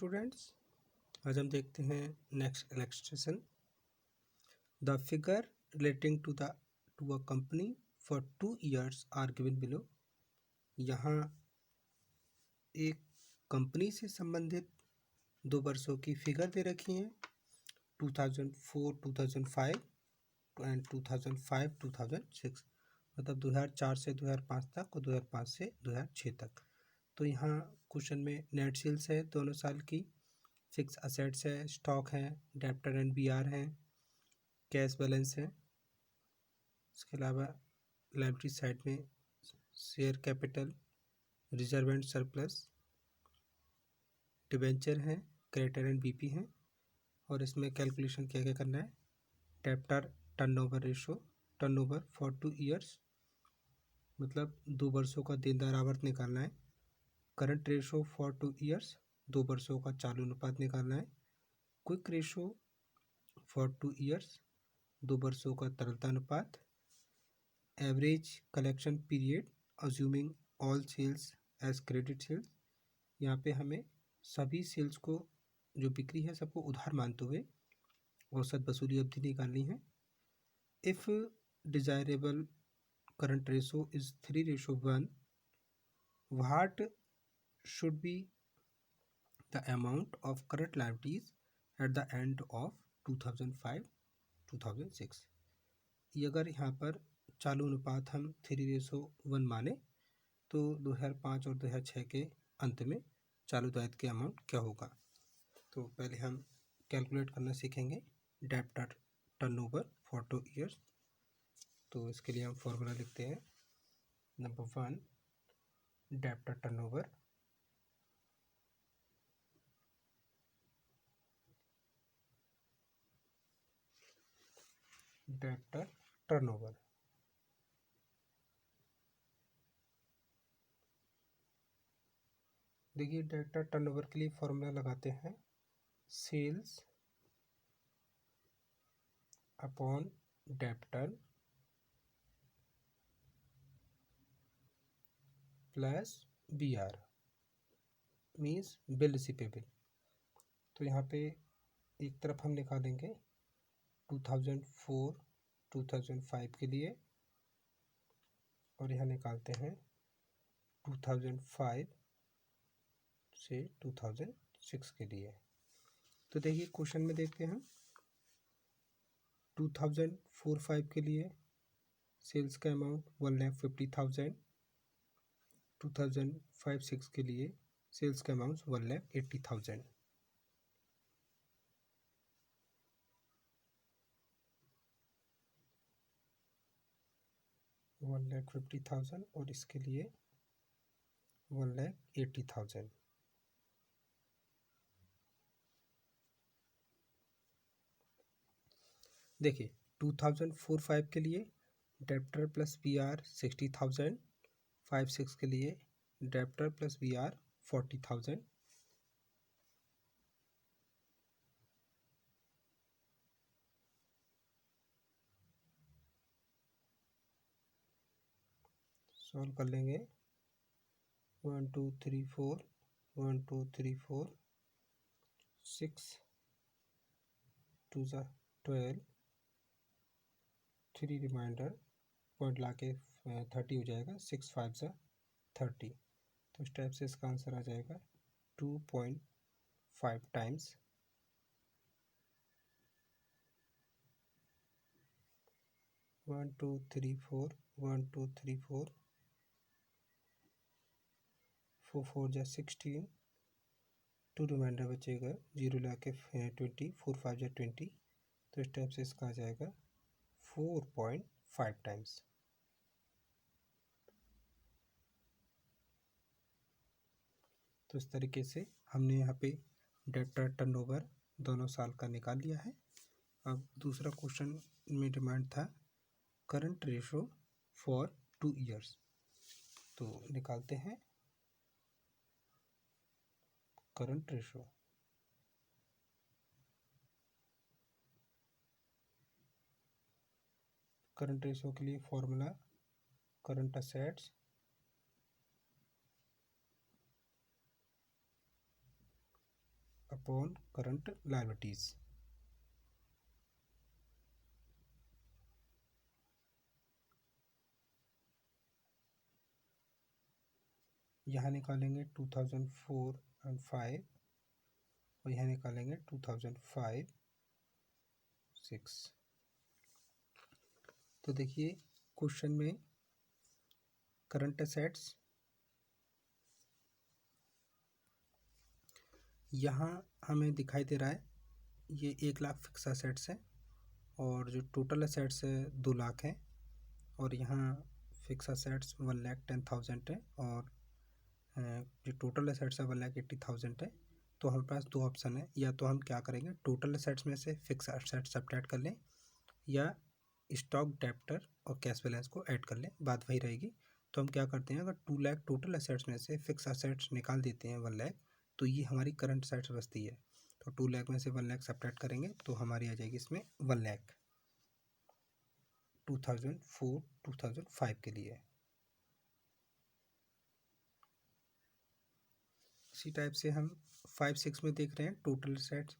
Students, आज हम देखते हैं next illustration. The figure relating to a company for 2 years are given below. यहाँ एक कंपनी से संबंधित 2 वर्षों की फिगर दे रखी हैं, 2004 2005 एंड 2005 2006, मतलब 2004 से 2005 तक और 2005 से 2006 तक। तो यहाँ क्वेश्चन में नेट सेल्स है दोनों साल की, फिक्स असेट्स है, स्टॉक है, डेप्टर एंड बीआर है, कैश बैलेंस है। इसके अलावा लायबिलिटी साइड में share capital, reserve and surplus, debenture हैं, क्रेडिटर एंड बीपी हैं। और इसमें कैलकुलेशन क्या क्या करना है, debtor turnover ratio, turnover for 2 years, मतलब 2 वर्षों का देनदार आवर्त निकालना है। करंट रेशो फॉर 2 years, 2 वर्षों का चालू अनुपात निकालना है। क्विक रेशो फॉर 2 years, 2 वर्षों का तरलता अनुपात। Average collection period assuming all sales as credit sales, यहाँ पे हमें सभी सेल्स को, जो बिक्री है, सबको उधार मानते हुए औसत वसूली अवधि निकालनी है। If desirable current ratio is 3:1, what should be the amount of current liabilities at the end of 2005-2006। ये अगर यहाँ पर चालू अनुपात हम 3:1 माने तो 2005 और 2006 के अंत में चालू दायित्व के अमाउंट क्या होगा। तो पहले हम कैलकुलेट करना सीखेंगे डेप्टर टर्नओवर फॉर 2 years। तो इसके लिए हम फॉर्मूला लिखते हैं। Number 1, debtor turnover, debtor turnover. देखिए, डेप्टर टर्नओवर के लिए फॉर्मूला लगाते हैं, sales upon debtor plus B R means bill receivable. तो यहाँ पे एक तरफ हम निकालेंगे 2004 2005 के लिए, और यहाँ निकालते हैं 2005 से 2006 के लिए। तो देखिए क्वेश्चन में देखते हैं, 2004-05 के लिए सेल्स का अमाउंट 1,50,000, 2005-06 के लिए सेल्स का अमाउंट 1,80,000। $1,50,000 और इसके लिए 1,80,000। देखिए 2004-05 के लिए डेप्टर प्लस बी आर 60,000, 5-6 के लिए debtor plus B R 40,000। Solve कर लेंगे, 1 2 3 4, 1 2 3 4, 6 2 12, 3 रिमाइंडर, पॉइंट ला के 30 हो जाएगा, 6 5 30। तो इस टाइप से इसका आंसर आ जाएगा 2.5 टाइम्स 1 2 3 4, 1 2 3 4, 4 4 जा 16, 2 रिमाइंडर बचेगा, 0 ला के 20, 4 5 जा 20। तो इस टाइप से इसका आ जाएगा 4.5 टाइम्स। तो इस तरीके से हमने यहाँ पे डेप्टर टर्नओवर दोनों साल का निकाल लिया है। अब दूसरा क्वेश्चन में डिमांड था करंट रेशो फॉर 2 years। तो निकालते हैं करंट रेशो। करंट रेशो के लिए formula current assets upon current liabilities. यहाँ निकालेंगे 2004 एंड 5 और यहाँ निकालेंगे 2005 6। तो देखिए क्वेश्चन में करंट असेट्स यहाँ हमें दिखाई दे रहा है, ये 1 लाख फिक्स असेट्स है और जो टोटल असेट्स है 2 लाख है और यहाँ फिक्स असेट्स 1,10,000 है और जो टोटल असेट्स है 1,80,000 है। तो हमारे पास दो ऑप्शन है, या तो हम क्या करेंगे टोटल असेट्स में से फिक्स असेट्स सब्ट्रैक्ट कर लें या स्टॉक डेप्टर और कैश बैलेंस को ऐड कर लें, बात वही रहेगी। तो हम क्या करते हैं, अगर 2 लाख टोटल असेट्स में से फिक्स असेट्स निकाल देते हैं 1 लाख, तो ये हमारी करंट असेट्स बचती है। तो 2 लाख में से 1 लाख सब्ट्रैक्ट करेंगे तो हमारी आ जाएगी इसमें 1 लाख 2004-2005 के लिए। इसी टाइप से हम 5-6 में देख रहे हैं टोटल असेट्स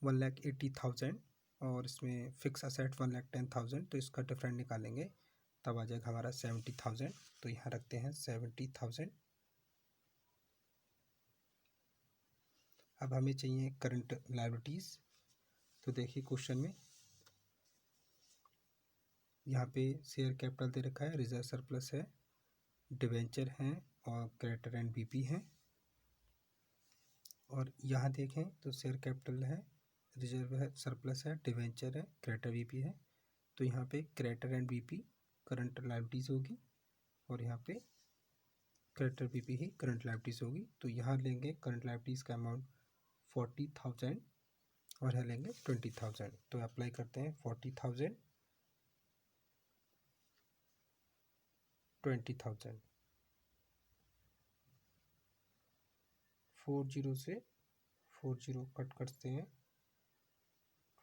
1,80,000 और इसमें फिक्स असेट 1,10,000, तो इसका डिफरेंट निकालेंगे तब आ जाएगा हमारा 70,000। तो यहाँ रखते हैं 70,000। अब हमें चाहिए करंट लायबिलिटीज़। तो देखिए क्वेश्चन में यहाँ पे शेयर कैपिटल दे रखा है, रिजर्व सरप्लस है, डिवेंचर हैं और क्रेडिटर एंड बीपी हैं। और यहाँ देखें तो शेयर कैपिटल है, रिजर्व है, सरप्लस है, डिवेंचर है, क्रेडिटर बीपी है। तो यहाँ पे creditor and BP current liabilities होगी और यहाँ पे क्रेडिटर बीपी ही करंट लायबिलिटीज़ होगी। तो यहाँ लेंगे करंट लायबिलिटीज़ का अमाउंट 40,000 और यहाँ लेंगे 20,000। तो अप्लाई करते हैं 40,000 20,000। 40 से 40 कट करते हैं,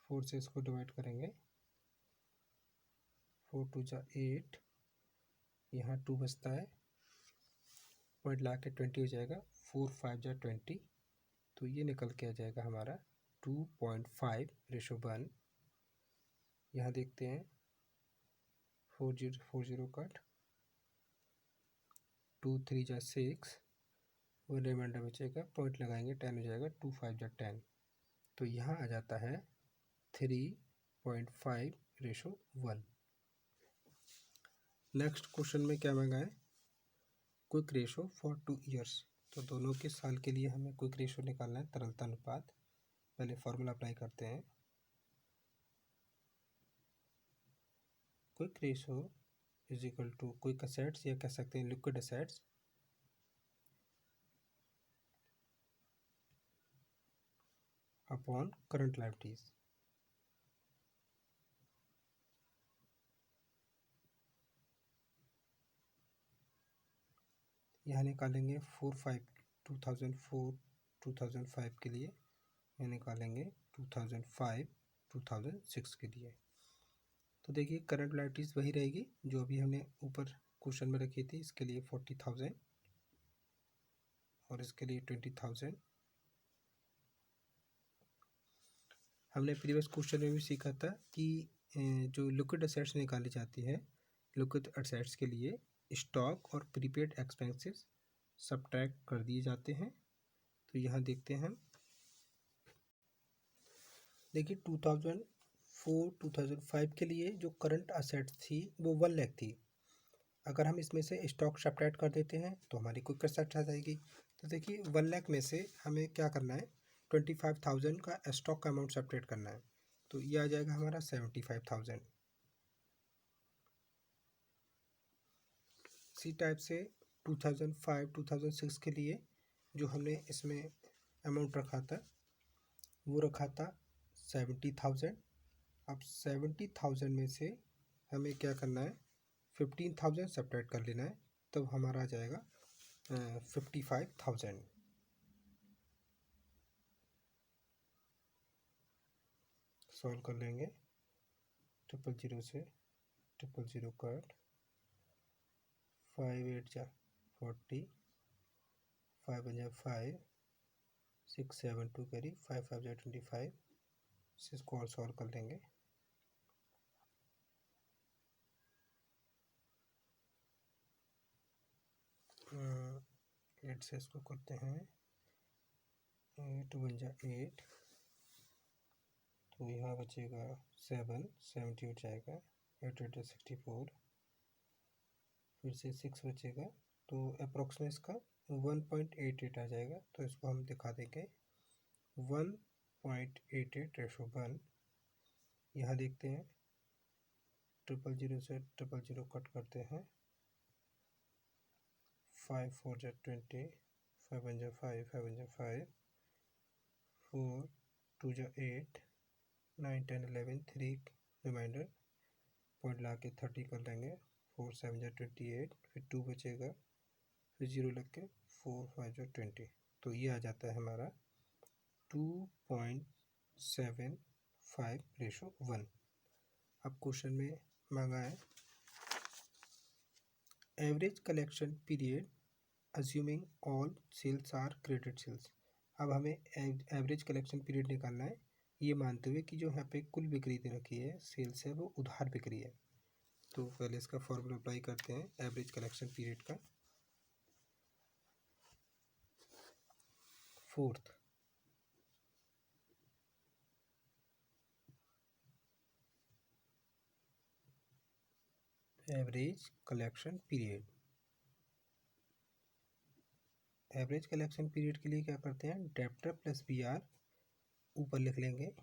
4 से इसको डिवाइड करेंगे, 4 2 जा 8, यहाँ 2 बचता है, पॉइंट ला के 20 हो जाएगा, 4 5 जा 20। तो ये निकल के आ जाएगा हमारा 2.5:1। यहाँ देखते हैं 40 कट, 2 3 जा 6 और रिमाइंडर बचेगा, पॉइंट लगाएंगे 10 हो जाएगा, 2 5 जा 10। तो यहाँ आ जाता है 3.5:1। नेक्स्ट क्वेश्चन में क्या मांगा है, क्विक रेशो फॉर 2 ईयर्स। तो दोनों के साल के लिए हमें क्विक रेशो निकालना है, तरलता अनुपात। पहले फॉर्मूला अप्लाई करते हैं, quick ratio is equal to quick assets या कह सकते हैं liquid assets upon current liabilities. यहाँ निकालेंगे 2005 के लिए, यहाँ निकालेंगे 2005-2006 के लिए। तो देखिए करंट लायबिलिटीज वही रहेगी जो अभी हमने ऊपर क्वेश्चन में रखी थी। इसके लिए 40,000 और इसके लिए 20,000। हमने प्रीवियस क्वेश्चन में भी सीखा था कि जो लिक्विड असेट्स निकाली जाती है, लिक्विड असेट्स के लिए स्टॉक और प्रीपेड एक्सपेंसेस सब्ट्रैक्ट कर दिए जाते हैं। तो यहाँ देखते हैं, देखिए 2004-2005 के लिए जो करंट असेट्स थी वो 1 लाख थी। अगर हम इसमें से स्टॉक सब्ट्रैक्ट कर देते हैं तो हमारी क्विक असेट्स आ जाएगी। तो देखिए 1 लाख में से हमें क्या करना है, 25,000 का स्टॉक का अमाउंट सब्ट्रैक्ट करना है। तो ये आ जाएगा हमारा 75,000। इसी टाइप से 2005-2006 के लिए जो हमने इसमें अमाउंट रखा था वो रखा था 70,000। अब 70,000 में से हमें क्या करना है, 15,000 सब्ट्रैक्ट कर लेना है, तब हमारा आ जाएगा 55,000। सॉल्व कर लेंगे, 000 से 000 कट, 5 8 जा 40, 5 5 672 कैरी 5 5 25, इसको और सॉल्व कर लेंगे। एट से इसको करते हैं 8 1 जा 8, तो यहाँ बचेगा 7 78 जाएगा, 8 8 64, फिर से 6 बचेगा, तो अप्रोक्सीमेट इसका 1.88 आ जाएगा। तो इसको हम दिखा देंगे 1.88/1। यहाँ देखते हैं 000 से 000 कट करते हैं, 5 4 जा 20, 5 1 जा 5, 5 1 जा 5, 4 2 जा 8, 9 10 11, 3 रिमाइंडर पॉइंट ला के 30 कर लेंगे, 4 7 जा 28, फिर 2 बचेगा, फिर 0 लग के 4 5 जा 20। तो ये आ जाता है हमारा 2.75/1। अब क्वेश्चन में मांगा है average collection period assuming all sales are credit sales. अब हमें एवरेज कलेक्शन पीरियड निकालना है, ये मानते हुए कि जो यहाँ पे कुल बिक्री दे रखी है सेल्स है वो उधार बिक्री है। तो पहले इसका फॉर्मूला अप्लाई करते हैं एवरेज कलेक्शन पीरियड का। Fourth average collection period, average collection period के लिए क्या करते हैं, डेप्टर प्लस बी आर ऊपर लिख लेंगे,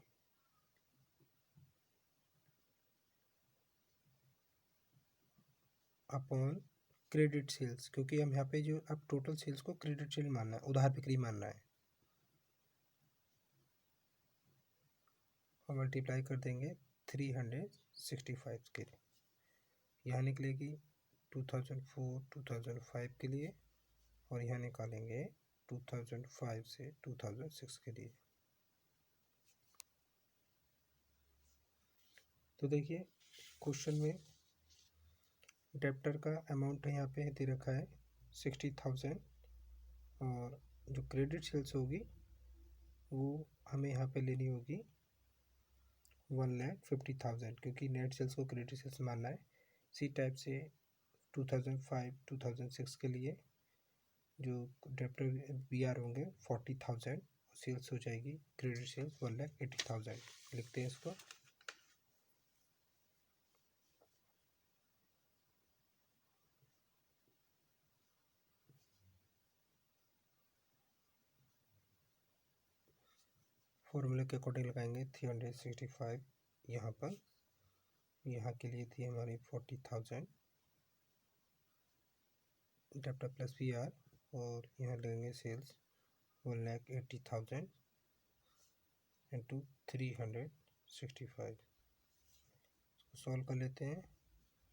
अपॉन क्रेडिट सेल्स, क्योंकि हम यहाँ पे जो अब टोटल सेल्स को क्रेडिट सेल मानना है, उधार बिक्री मानना है, और मल्टीप्लाई कर देंगे 365 के लिए। यहाँ निकलेगी 2004 2005 के लिए, और यहाँ निकालेंगे 2005 से 2006 के लिए। तो देखिए क्वेश्चन में डेप्टर का अमाउंट यहाँ पे दे रखा है 60,000, और जो क्रेडिट सेल्स होगी वो हमें यहाँ पे लेनी होगी 1,50,000, क्योंकि नेट सेल्स को क्रेडिट सेल्स मानना है। इसी टाइप से 2005 2006 के लिए जो डेप्टर बी आर होंगे 40,000, सेल्स हो जाएगी क्रेडिट सेल्स 1,80,000। लिखते हैं इसको, फॉर्मूले के अकॉर्डिंग लगाएंगे 365 यहाँ पर, यहाँ के लिए थी हमारी 40,000 डेप्टर प्लस बी आर, और यहाँ लेंगे सेल्स 1,80,000 इंटू 365। सॉल्व कर लेते हैं,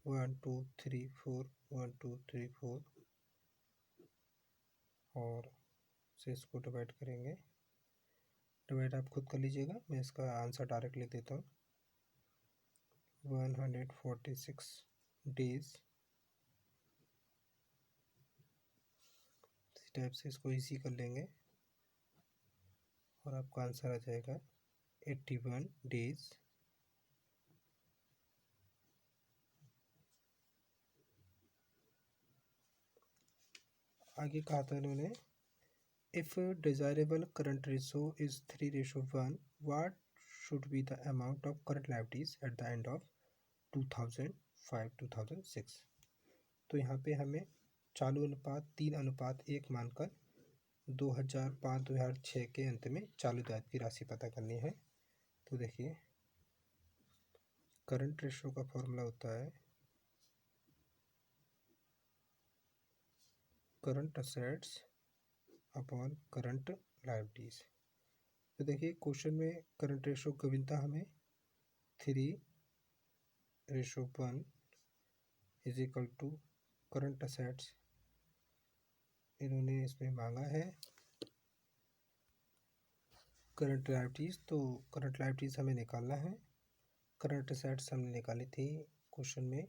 1 2 3 4 1 2 3 4, और से इसको डिवाइड करेंगे। डिवाइड आप खुद कर लीजिएगा, मैं इसका आंसर डायरेक्ट लिख देता हूँ, 146 डेज। इस टाइप से इसको इजी कर लेंगे, और आपका आंसर आ जाएगा 81 डेज। आगे कहा था इन्होंने, if desirable current ratio is 3:1, what should be the amount of current liabilities at the end of 2005-2006। तो यहाँ पे हमें चालू अनुपात 3:1 मानकर 2005-2006 के अंत में चालू दायित्व की राशि पता करनी है। तो देखिए करंट रेशो का फॉर्मूला होता है current assets upon current liabilities. तो देखिए क्वेश्चन में करंट रेशो गविनता हमें 3:1 is equal to current assets इन्होंने इसमें मांगा है करंट लायबिलिटीज, तो करंट लायबिलिटीज हमें निकालना है। करंट असेट्स हमने निकाली थी क्वेश्चन में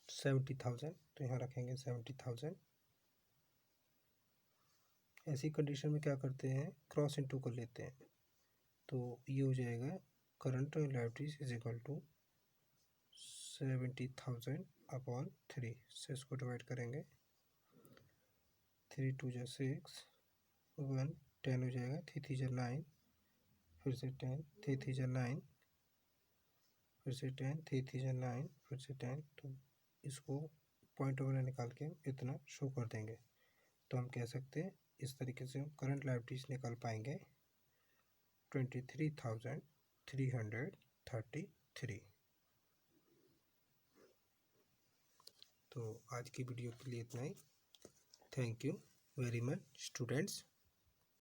70,000, तो यहाँ रखेंगे 70,000 ऐसी कंडीशन में क्या करते हैं, क्रॉस इनटू कर लेते हैं। तो ये हो जाएगा current liabilities is equal to 70,000 upon 3 से इसको डिवाइड करेंगे। 3 2 जा 6, 1 10 हो जाएगा, 3 3 जा 9, फिर से 10, 3 3 जा 9, फिर से 10, 3 3 जा 9, फिर से 10। तो इसको पॉइंट वगैरह निकाल के इतना शो कर देंगे। तो हम कह सकते हैं इस तरीके से हम करंट लाइबिलिटीज निकाल पाएंगे 23,333। तो आज की वीडियो के लिए इतना ही। Thank you very much students.